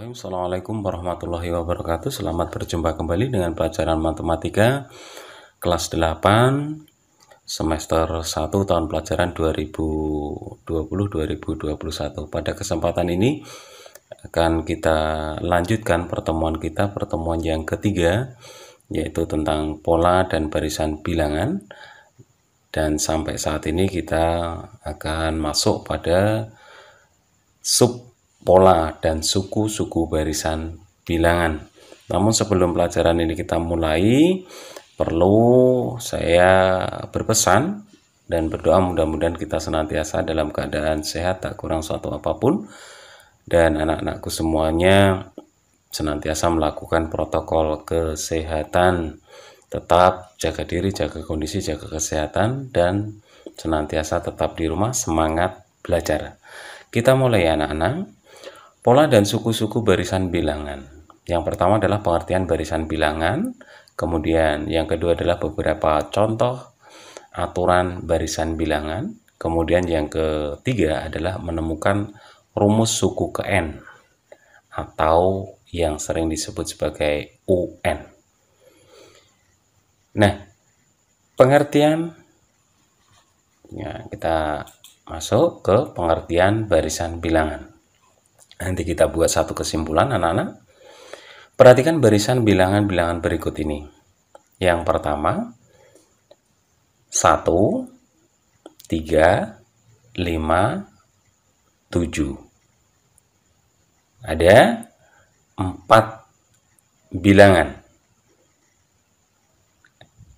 Bismillahirrahmanirrahim. Assalamualaikum warahmatullahi wabarakatuh. Selamat berjumpa kembali dengan pelajaran matematika kelas 8 semester 1 tahun pelajaran 2020-2021. Pada kesempatan ini akan kita lanjutkan pertemuan yang ketiga, yaitu tentang pola dan barisan bilangan. Dan sampai saat ini kita akan masuk pada sub pola dan suku-suku barisan bilangan. Namun sebelum pelajaran ini kita mulai, perlu saya berpesan dan berdoa mudah-mudahan kita senantiasa dalam keadaan sehat, tak kurang suatu apapun, dan anak-anakku semuanya senantiasa melakukan protokol kesehatan. Tetap jaga diri, jaga kondisi, jaga kesehatan, dan senantiasa tetap di rumah, semangat belajar. Kita mulai ya anak-anak. Pola dan suku-suku barisan bilangan. Yang pertama adalah pengertian barisan bilangan, kemudian yang kedua adalah beberapa contoh aturan barisan bilangan, kemudian yang ketiga adalah menemukan rumus suku ke N atau yang sering disebut sebagai UN. Nah, pengertian ya, kita masuk ke pengertian barisan bilangan. Nanti kita buat satu kesimpulan anak-anak. Perhatikan barisan bilangan-bilangan berikut ini. Yang pertama, 1, 3, 5, 7. Ada 4 bilangan.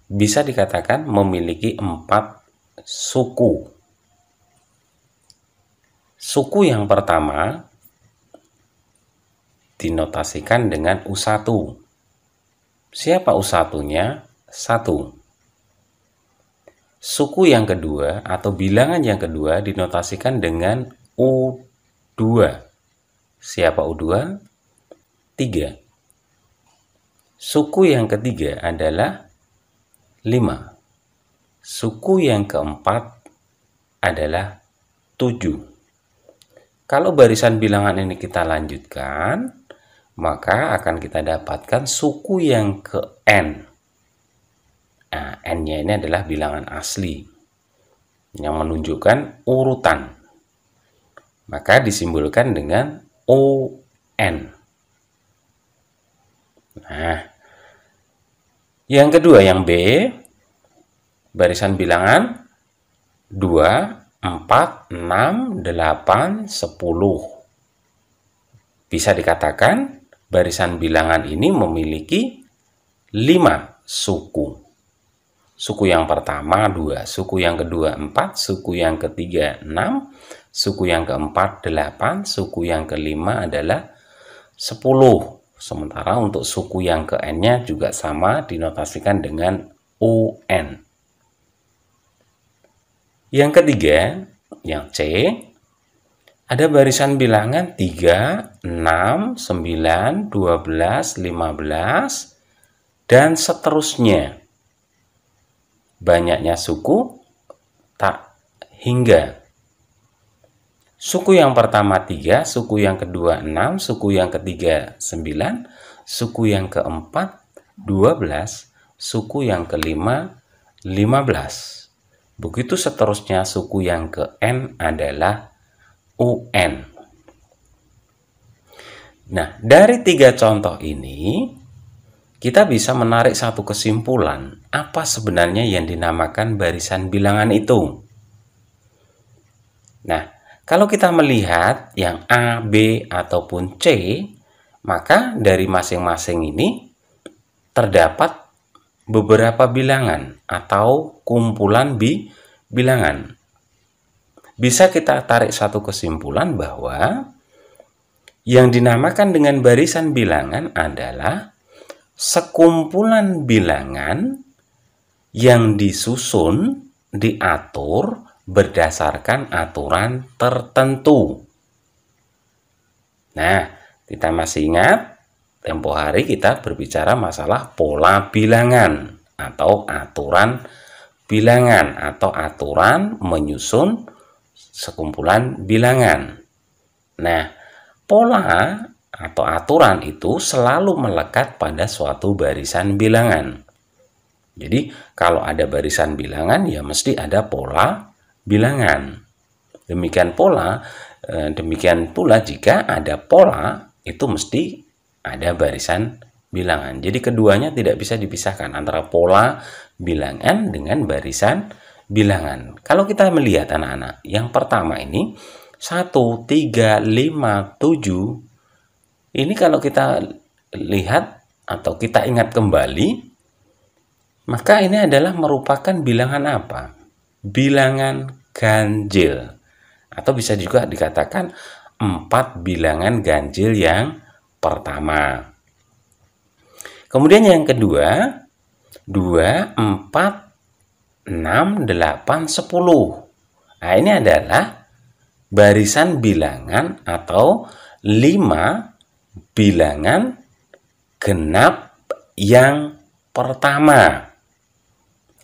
Bisa dikatakan memiliki 4 suku. Suku yang pertama dinotasikan dengan U1. Siapa U1-nya? 1. Suku yang kedua atau bilangan yang kedua dinotasikan dengan U2. Siapa U2? 3. Suku yang ketiga adalah 5. Suku yang keempat adalah 7. Kalau barisan bilangan ini kita lanjutkan, maka akan kita dapatkan suku yang ke N. Nah, N-nya ini adalah bilangan asli yang menunjukkan urutan. Maka disimbolkan dengan UN. Nah, yang kedua, yang B, barisan bilangan 2, 4, 6, 8, 10. Bisa dikatakan barisan bilangan ini memiliki 5 suku. Suku yang pertama 2, suku yang kedua 4, suku yang ketiga 6, suku yang keempat 8, suku yang kelima adalah 10. Sementara untuk suku yang ke N-nya juga sama, dinotasikan dengan UN. Yang ketiga, yang C, ada barisan bilangan 3, 6, 9, 12, 15, dan seterusnya. Banyaknya suku tak hingga. Suku yang pertama 3, suku yang kedua 6, suku yang ketiga 9, suku yang keempat 12, suku yang kelima 15. Begitu seterusnya, suku yang ke N adalah UN. Nah, dari 3 contoh ini, kita bisa menarik satu kesimpulan. Apa sebenarnya yang dinamakan barisan bilangan itu? Nah, kalau kita melihat yang A, B, ataupun C, maka dari masing-masing ini terdapat beberapa bilangan atau kumpulan bilangan. Bisa kita tarik satu kesimpulan bahwa yang dinamakan dengan barisan bilangan adalah sekumpulan bilangan yang disusun, diatur berdasarkan aturan tertentu. Nah, kita masih ingat tempo hari kita berbicara masalah pola bilangan atau aturan bilangan atau aturan menyusun sekumpulan bilangan. Nah, pola atau aturan itu selalu melekat pada suatu barisan bilangan. Jadi kalau ada barisan bilangan ya mesti ada pola bilangan. Demikian pula jika ada pola itu mesti ada barisan bilangan. Jadi keduanya tidak bisa dipisahkan antara pola bilangan dengan barisan bilangan. Kalau kita melihat anak-anak, yang pertama ini 1, 3, 5, 7. Ini kalau kita lihat atau kita ingat kembali, maka ini adalah merupakan bilangan apa? Bilangan ganjil. Atau bisa juga dikatakan 4 bilangan ganjil yang pertama. Kemudian yang kedua, 2, 4, 6, 8, 10. Nah, ini adalah barisan bilangan atau 5 bilangan genap yang pertama.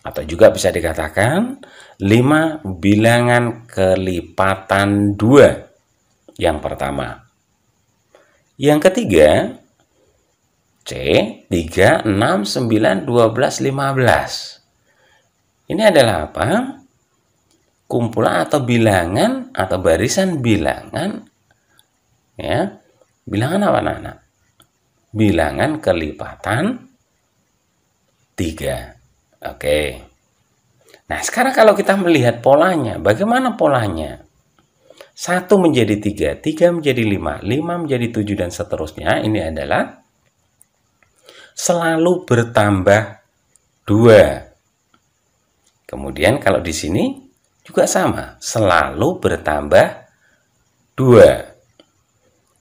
Atau juga bisa dikatakan 5 bilangan kelipatan 2 yang pertama. Yang ketiga, C, 3, 6, 9, 12, 15. Ini adalah apa? Kumpulan atau bilangan atau barisan bilangan, ya. Bilangan apa anak-anak? Bilangan kelipatan 3. Oke. Nah, sekarang kalau kita melihat polanya, bagaimana polanya? 1 menjadi 3, 3 menjadi 5, 5 menjadi 7, dan seterusnya. Ini adalah selalu bertambah 2. Kemudian kalau di sini juga sama, selalu bertambah 2.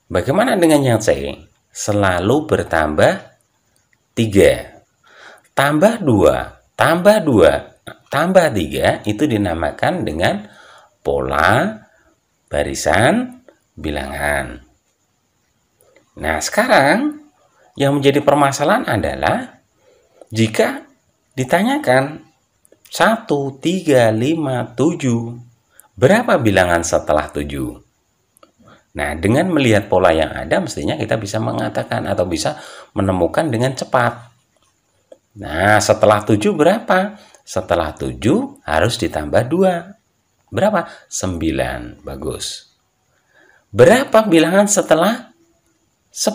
Bagaimana dengan yang C? Selalu bertambah 3. Tambah 2, tambah 2, tambah 3 itu dinamakan dengan pola barisan bilangan. Nah, sekarang yang menjadi permasalahan adalah jika ditanyakan 1, 3, 5, 7, berapa bilangan setelah 7? Nah, dengan melihat pola yang ada, mestinya kita bisa mengatakan atau bisa menemukan dengan cepat. Nah, setelah 7 berapa? Setelah 7 harus ditambah 2. Berapa? 9. Bagus. Berapa bilangan setelah 10?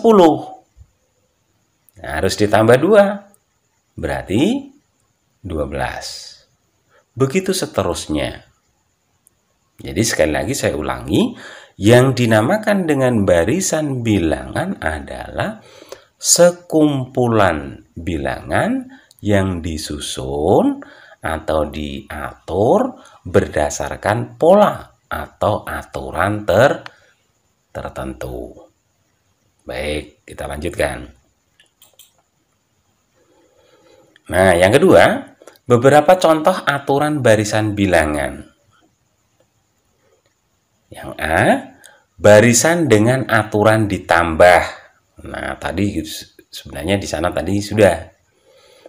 Nah, harus ditambah 2. Berarti 12. Begitu seterusnya. Jadi sekali lagi saya ulangi, yang dinamakan dengan barisan bilangan adalah sekumpulan bilangan yang disusun atau diatur berdasarkan pola atau aturan tertentu. Baik, kita lanjutkan. Nah, yang kedua, beberapa contoh aturan barisan bilangan. Yang A, barisan dengan aturan ditambah. Nah, tadi sebenarnya di sana tadi sudah.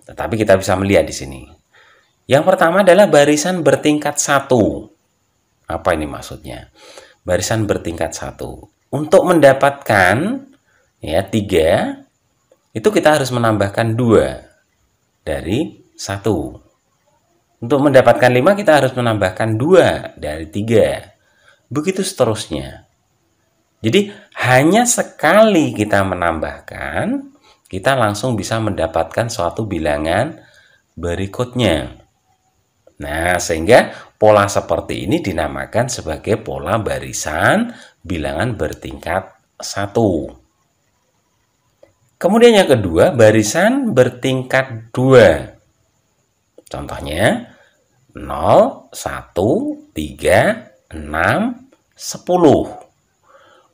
Tetapi kita bisa melihat di sini. Yang pertama adalah barisan bertingkat 1. Apa ini maksudnya? Barisan bertingkat 1. Untuk mendapatkan 3, itu kita harus menambahkan 2 dari 1. Untuk mendapatkan 5 kita harus menambahkan 2 dari 3. Begitu seterusnya. Jadi hanya sekali kita menambahkan, kita langsung bisa mendapatkan suatu bilangan berikutnya. Nah, sehingga pola seperti ini dinamakan sebagai pola barisan bilangan bertingkat 1. Kemudian yang kedua, barisan bertingkat 2. Contohnya 0, 1, 3, 6, 10.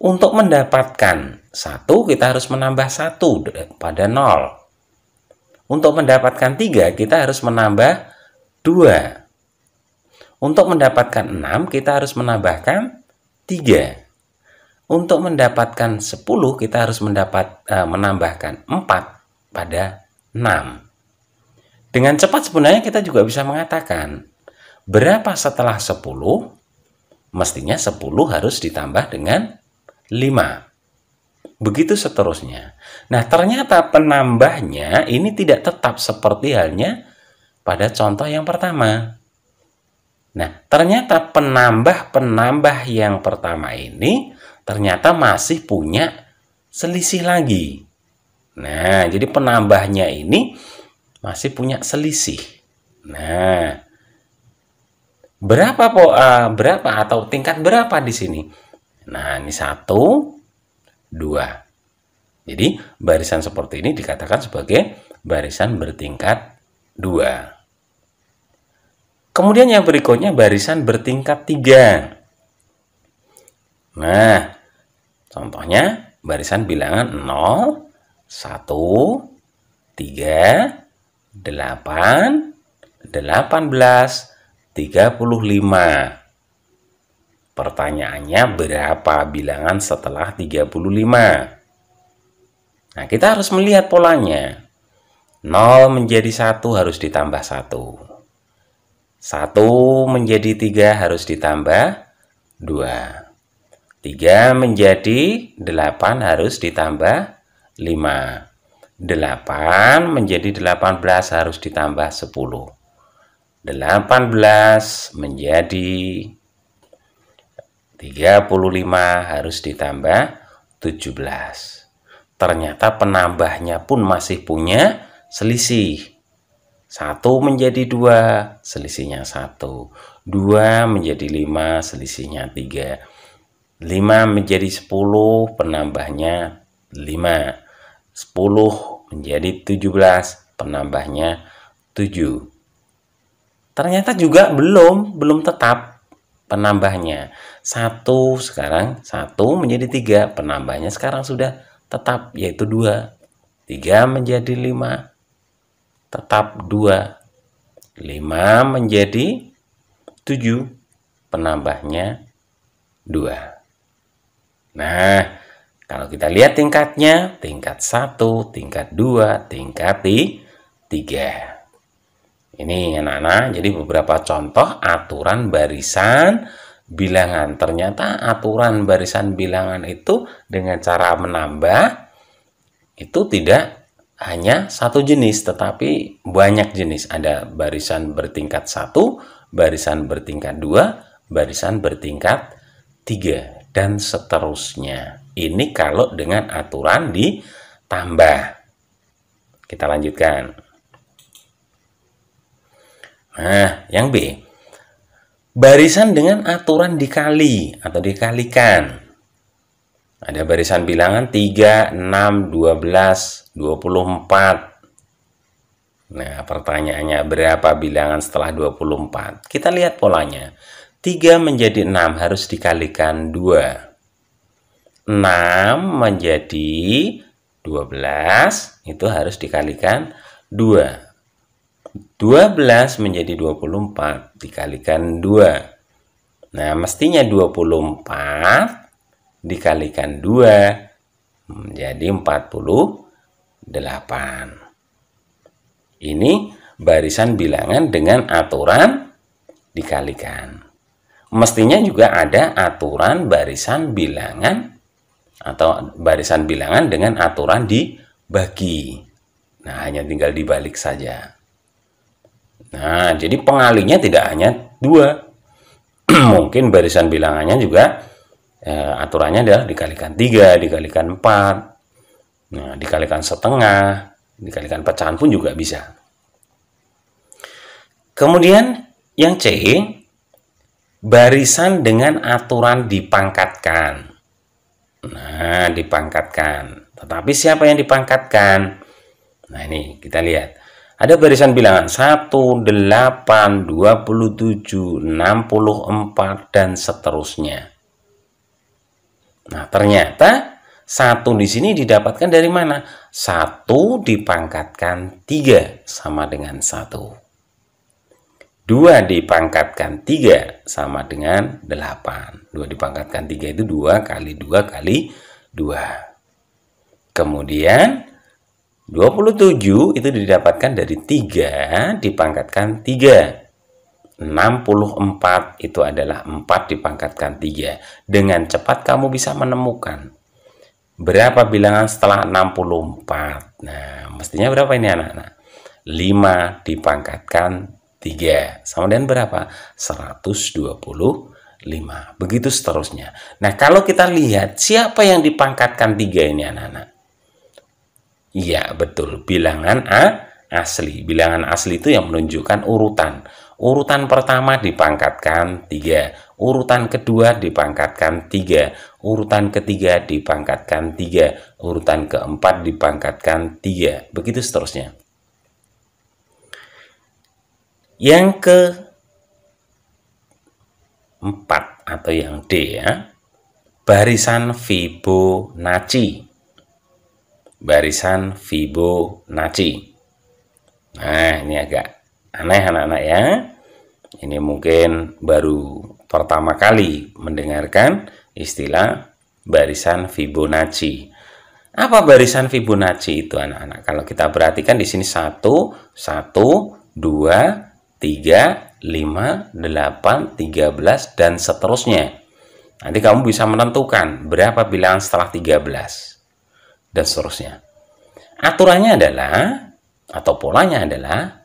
Untuk mendapatkan 1, kita harus menambah 1 pada 0. Untuk mendapatkan 3, kita harus menambah 2. Untuk mendapatkan 6, kita harus menambahkan 3. Untuk mendapatkan 10, kita harus menambahkan 4 pada 6. Dengan cepat sebenarnya kita juga bisa mengatakan berapa setelah 10? Mestinya 10 harus ditambah dengan 5. Begitu seterusnya. Nah, ternyata penambahnya ini tidak tetap seperti halnya pada contoh yang pertama. Nah, ternyata penambah yang pertama ini ternyata masih punya selisih lagi. Nah, jadi penambahnya ini masih punya selisih. Nah, berapa atau tingkat berapa di sini? Nah, ini 1, 2. Jadi barisan seperti ini dikatakan sebagai barisan bertingkat 2. Kemudian yang berikutnya barisan bertingkat 3. Nah, contohnya barisan bilangan 0, 1, 3, 8, 18, 35. Pertanyaannya, berapa bilangan setelah 35? Nah, kita harus melihat polanya. 0 menjadi 1 harus ditambah 1. 1 menjadi 3 harus ditambah 2. 3 menjadi 8 harus ditambah 5. 8 menjadi 18 harus ditambah 10. 18 menjadi 35 harus ditambah 17. Ternyata penambahnya pun masih punya selisih. 1 menjadi 2, selisihnya 1. 2 menjadi 5, selisihnya 3. 5 menjadi 10, penambahnya 5. 10 menjadi 17, penambahnya 7. Ternyata juga belum tetap penambahnya. 1 sekarang 1 menjadi 3, penambahnya sekarang sudah tetap yaitu 2. 3 menjadi 5, tetap 2. 5 menjadi 7, penambahnya 2. Nah, kalau kita lihat tingkatnya, tingkat 1, tingkat 2, tingkat 3. Ini anak-anak, jadi beberapa contoh aturan barisan bilangan. Ternyata aturan barisan bilangan itu dengan cara menambah itu tidak hanya satu jenis, tetapi banyak jenis. Ada barisan bertingkat 1, barisan bertingkat 2, barisan bertingkat 3, dan seterusnya. Ini kalau dengan aturan ditambah. Kita lanjutkan. Nah, yang B. Barisan dengan aturan dikali atau dikalikan. Ada barisan bilangan 3, 6, 12, 24. Nah, pertanyaannya berapa bilangan setelah 24? Kita lihat polanya. 3 menjadi 6 harus dikalikan 2. 6 menjadi 12 itu harus dikalikan 2. 12 menjadi 24 dikalikan 2. Nah, mestinya 24 dikalikan 2 menjadi 48. Ini barisan bilangan dengan aturan dikalikan. Mestinya juga ada aturan barisan bilangan atau barisan bilangan dengan aturan dibagi. Nah, hanya tinggal dibalik saja. Nah, jadi pengalinya tidak hanya 2. Mungkin barisan bilangannya juga aturannya adalah dikalikan 3, dikalikan 4. Nah, dikalikan setengah, dikalikan pecahan pun juga bisa. Kemudian yang C, barisan dengan aturan dipangkatkan. Nah, dipangkatkan. Tetapi siapa yang dipangkatkan? Nah, ini kita lihat. Ada barisan bilangan 1, 8, 27, 64, dan seterusnya. Nah, ternyata 1 di sini didapatkan dari mana? 1 dipangkatkan 3 sama dengan 1. 2 dipangkatkan 3 sama dengan 8. 2 dipangkatkan 3 itu 2 kali 2 kali 2. Kemudian 27 itu didapatkan dari 3 dipangkatkan 3. 64 itu adalah 4 dipangkatkan 3. Dengan cepat kamu bisa menemukan Berapa bilangan setelah 64? Nah, mestinya berapa ini anak-anak? 5 dipangkatkan 3. Sama dengan berapa? 125. Begitu seterusnya. Nah, kalau kita lihat siapa yang dipangkatkan 3 ini anak-anak? Iya, betul. Bilangan asli. Bilangan asli itu yang menunjukkan urutan. Urutan pertama dipangkatkan 3. Urutan kedua dipangkatkan 3. Urutan ketiga dipangkatkan 3. Urutan keempat dipangkatkan 3. Begitu seterusnya. Yang keempat atau yang D ya, barisan Fibonacci. Barisan Fibonacci. Nah, ini agak aneh anak-anak ya. Ini mungkin baru pertama kali mendengarkan istilah barisan Fibonacci. Apa barisan Fibonacci itu anak-anak? Kalau kita perhatikan di sini 1, 1, 2, 3, 5, 8, 13, dan seterusnya. Nanti kamu bisa menentukan berapa bilangan setelah 13, dan seterusnya. Aturannya adalah, atau polanya adalah,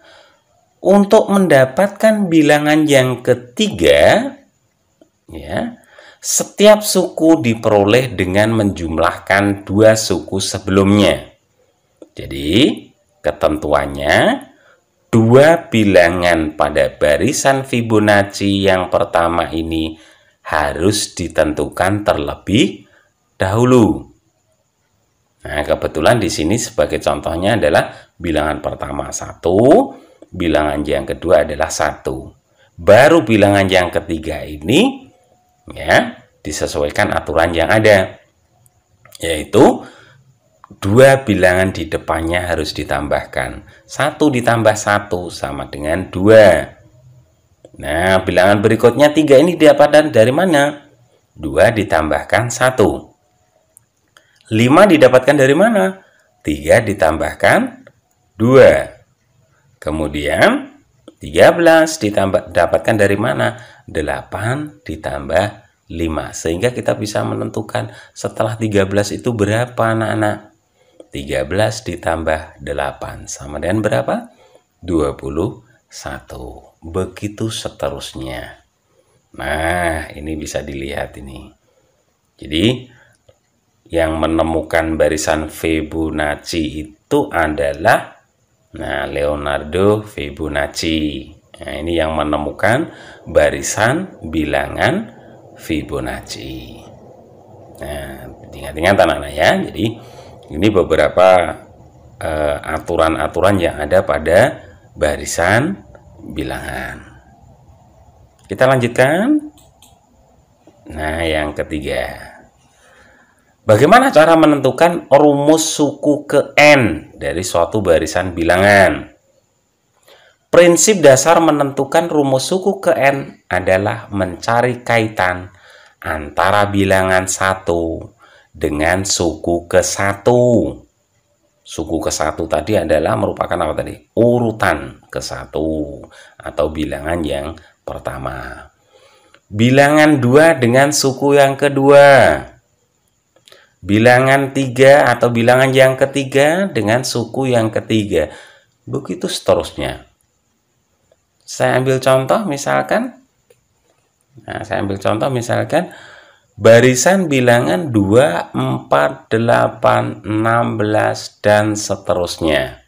untuk mendapatkan bilangan yang ketiga, ya, setiap suku diperoleh dengan menjumlahkan 2 suku sebelumnya. Jadi, ketentuannya, 2 bilangan pada barisan Fibonacci yang pertama ini harus ditentukan terlebih dahulu. Nah, kebetulan di sini sebagai contohnya adalah bilangan pertama 1, bilangan yang kedua adalah 1. Baru bilangan yang ketiga ini ya disesuaikan aturan yang ada, yaitu 2 bilangan di depannya harus ditambahkan. 1 ditambah 1 sama dengan 2. Nah, bilangan berikutnya 3 ini didapatkan dari mana? 2 ditambahkan 1. 5 didapatkan dari mana? 3 ditambahkan 2. Kemudian 13 didapatkan dari mana? 8 ditambah 5. Sehingga kita bisa menentukan setelah 13 itu berapa anak-anak? 13 ditambah 8 sama dengan berapa? 21. Begitu seterusnya. Nah, ini bisa dilihat ini. Jadi, yang menemukan barisan Fibonacci itu adalah Leonardo Fibonacci. Nah, ini yang menemukan barisan bilangan Fibonacci. Nah, ingat-ingat anak-anak ya. Jadi, ini beberapa aturan-aturan yang ada pada barisan bilangan. Kita lanjutkan. Nah, yang ketiga. Bagaimana cara menentukan rumus suku ke N dari suatu barisan bilangan? Prinsip dasar menentukan rumus suku ke N adalah mencari kaitan antara bilangan 1 dengan suku ke-1. Suku ke-1 tadi adalah merupakan apa tadi? Urutan ke-1 atau bilangan yang pertama. Bilangan 2 dengan suku yang kedua. Bilangan 3 atau bilangan yang ketiga dengan suku yang ketiga. Begitu seterusnya. Saya ambil contoh misalkan. Barisan bilangan 2, 4, 8, 16, dan seterusnya.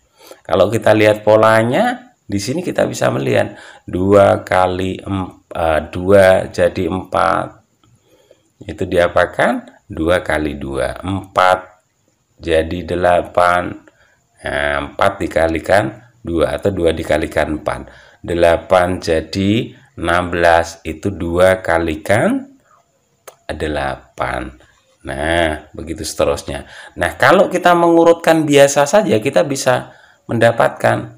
Kalau kita lihat polanya, di sini kita bisa melihat 2 kali 2 jadi 4. Itu diapakan? 2 kali 2, 4 jadi 8. Nah, 4 dikalikan 2 atau 2 dikalikan 4. 8 jadi 16, itu 2 kalikan 8. Nah, begitu seterusnya. Nah, kalau kita mengurutkan biasa saja, kita bisa mendapatkan.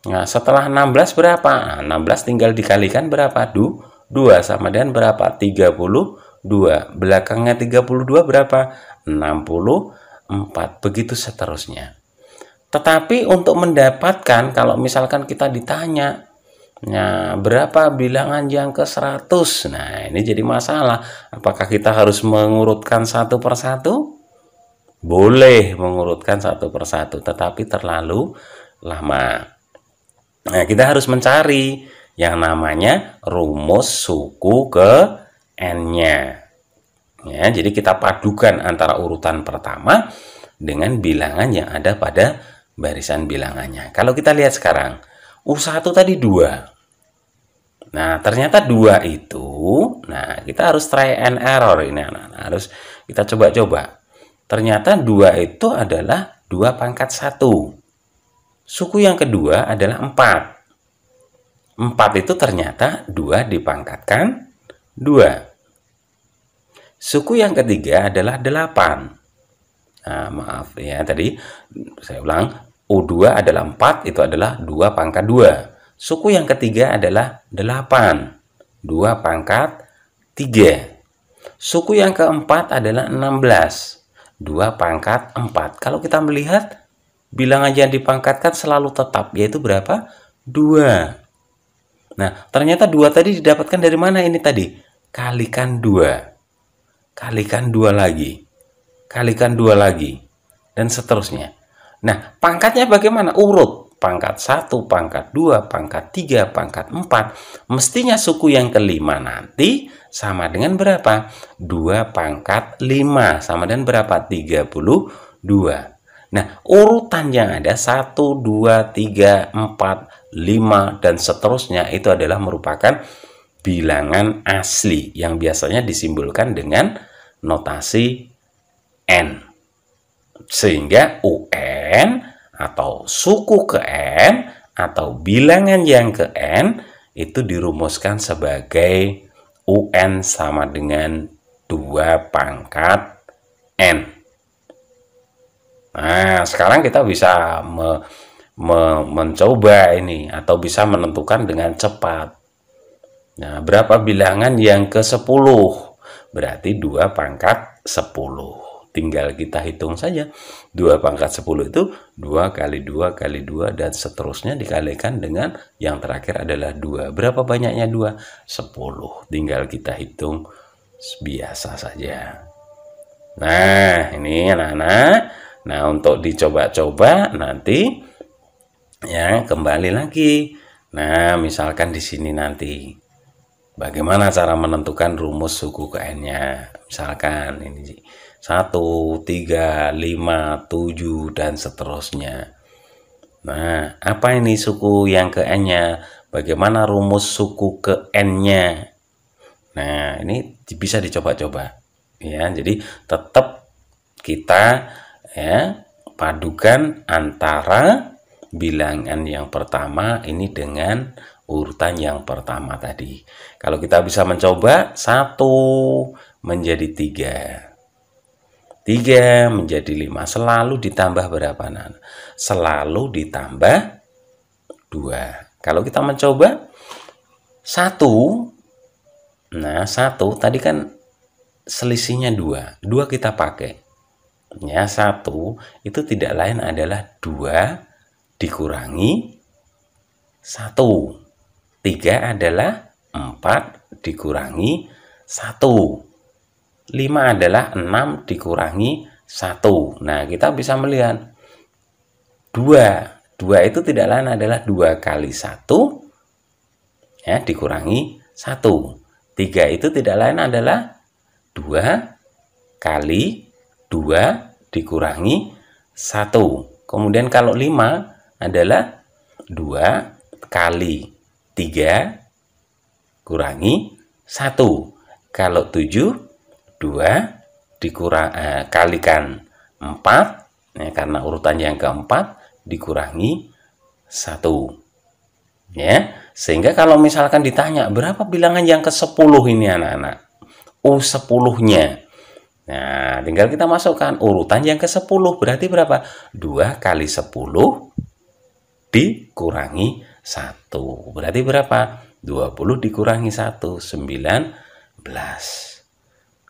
Nah, setelah 16 berapa? 16 tinggal dikalikan berapa? 2 sama dengan berapa? 32. Belakangnya 32 berapa? 64. Begitu seterusnya. Tetapi untuk mendapatkan, kalau misalkan kita ditanya, nah, berapa bilangan yang ke-100? Nah, ini jadi masalah. Apakah kita harus mengurutkan satu persatu? boleh mengurutkan satu persatu, tetapi terlalu lama. Nah, kita harus mencari yang namanya rumus suku ke N-nya. Ya, jadi kita padukan antara urutan pertama dengan bilangan yang ada pada barisan bilangannya. Kalau kita lihat sekarang, U1 tadi 2. Nah, ternyata 2 itu, nah kita harus try and error ini anak-anak. Harus kita coba-coba. Ternyata 2 itu adalah 2 pangkat 1. Suku yang kedua adalah 4. 4 itu ternyata 2 dipangkatkan 2. Suku yang ketiga adalah 8. Nah, maaf ya, tadi saya ulang, U2 adalah 4, itu adalah 2 pangkat 2. Suku yang ketiga adalah 8, 2 pangkat 3. Suku yang keempat adalah 16, 2 pangkat 4. Kalau kita melihat, bilangan yang dipangkatkan selalu tetap, yaitu berapa? 2. Nah, ternyata 2 tadi didapatkan dari mana ini tadi? Kalikan 2. Kalikan 2 lagi. Kalikan 2 lagi. Dan seterusnya. Nah, pangkatnya bagaimana? Urut. Pangkat 1, pangkat 2, pangkat 3, pangkat 4. Mestinya suku yang kelima nanti sama dengan berapa? 2 pangkat 5. Sama dengan berapa? 32. Nah, urutan yang ada 1, 2, 3, 4, 5, dan seterusnya itu adalah merupakan bilangan asli yang biasanya disimbolkan dengan notasi N. Sehingga UN atau suku ke N atau bilangan yang ke N itu dirumuskan sebagai UN sama dengan 2 pangkat N. Nah, sekarang kita bisa mencoba ini atau bisa menentukan dengan cepat. Nah, berapa bilangan yang ke-10? Berarti 2 pangkat 10. Tinggal kita hitung saja. 2 pangkat 10 itu 2 kali 2 kali 2 dan seterusnya dikalikan dengan yang terakhir adalah 2. Berapa banyaknya 2? 10. Tinggal kita hitung biasa saja. Nah, ini anak-anak. Nah, untuk dicoba-coba nanti ya kembali lagi. Nah, misalkan di sini nanti bagaimana cara menentukan rumus suku ke N-nya? Misalkan ini 1, 3, 5, 7, dan seterusnya. Nah, apa ini suku yang ke N-nya? Bagaimana rumus suku ke N-nya? Nah, ini bisa dicoba-coba. Ya, jadi tetap kita ya padukan antara bilangan yang pertama ini dengan urutan yang pertama tadi. Kalau kita bisa mencoba 1 menjadi 3. 3 menjadi 5. Selalu ditambah berapa? Nah, selalu ditambah 2. Kalau kita mencoba 1. Nah, 1 tadi kan selisihnya 2. 2 kita pakai. Ya, 1 itu tidak lain adalah 2 dikurangi 1. 3 adalah 4 dikurangi 1. 5 adalah 6 dikurangi 1. Nah, kita bisa melihat 2 itu tidak lain adalah 2 kali 1 ya, dikurangi 1. 3 itu tidak lain adalah 2 kali 2 dikurangi 1. Kemudian kalau 5 adalah 2 kali 3 kurangi 1. Kalau 7 2 kalikan 4 ya, karena urutan yang keempat dikurangi 1 ya, sehingga kalau misalkan ditanya berapa bilangan yang ke-10 ini anak-anak, U10-nya, nah tinggal kita masukkan urutan yang ke-10, berarti berapa? 2 kali 10 dikurangi 1, berarti berapa? 20 dikurangi 1, 19.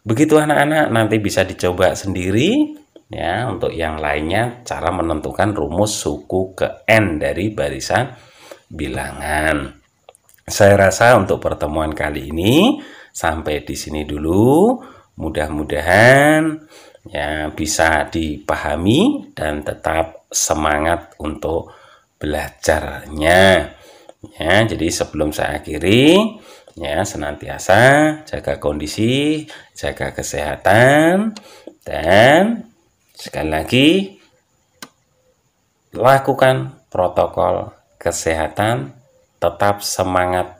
Begitu anak-anak, nanti bisa dicoba sendiri ya. Untuk yang lainnya cara menentukan rumus suku ke N dari barisan bilangan. Saya rasa untuk pertemuan kali ini sampai di sini dulu. Mudah-mudahan ya bisa dipahami dan tetap semangat untuk belajarnya. Ya, jadi sebelum saya akhiri, ya senantiasa jaga kondisi, jaga kesehatan, dan sekali lagi lakukan protokol kesehatan, tetap semangat